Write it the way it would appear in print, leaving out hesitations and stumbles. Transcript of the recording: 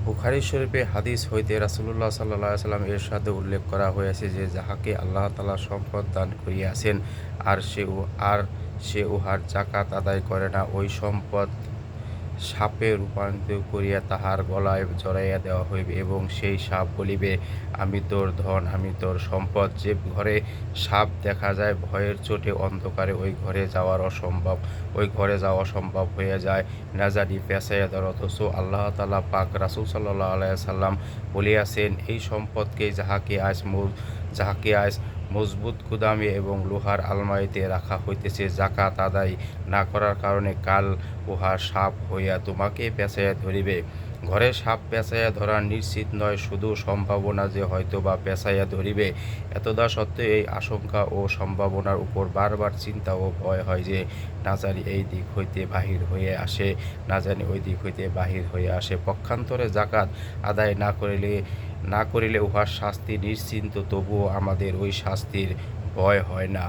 বুখারী শরীফে হাদিস হইতে রাসূলুল্লাহ সাল্লাল্লাহু আলাইহি সাল্লাম ইরশাদে উল্লেখ করা হইয়াছে যে, যাহাকে আল্লাহ তাআলা সম্পদ দান করিয়াছেন আর সে উহার জাকাত আদায় করে না, ওই সম্পদ সাপে রূপান্তরিত করিয়া তাহার গলায় জড়াইয়া দেওয়া হইবে এবং সেই সাপ বলিবে, আমি তোর ধন, আমি তোর সম্পদ। যে ঘরে সাপ দেখা যায় ভয়ের চোটে অন্ধকারে ওই ঘরে যাওয়া অসম্ভব হইয়া যায়। না জানি পেঁচাইয়া ধর, অথচ আল্লাহ তাআলা পাক রাসূল সাল্লাল্লাহু আলাইহি সাল্লাম বলিয়াছেন, এই সম্পদকে যাহাকে আজ মজবুত গুদামে এবং লোহার আলমারিতে রাখা হইতেছে, জাকাত আদায় না করার কারণে কাল উহা সাপ হইয়া তোমাকে পেঁচাইয়া ধরিবে। ঘরে সাপ পেঁচাইয়া ধরা নিশ্চিত নয়, শুধু সম্ভাবনা যে হয়তোবা পেঁচাইয়া ধরিবে। এতদা সত্ত্বেও এই আশঙ্কা ও সম্ভাবনার উপর বারবার চিন্তা ও ভয় হয় যে, না জানি এই দিক হইতে বাহির হইয়া আসে, না জানি ওই দিক হইতে বাহির হইয়া আসে। পক্ষান্তরে জাকাত আদায় না করিলে উহার শাস্তি নিশ্চিন্ত, তবুও আমাদের ওই শাস্তির ভয় হয় না।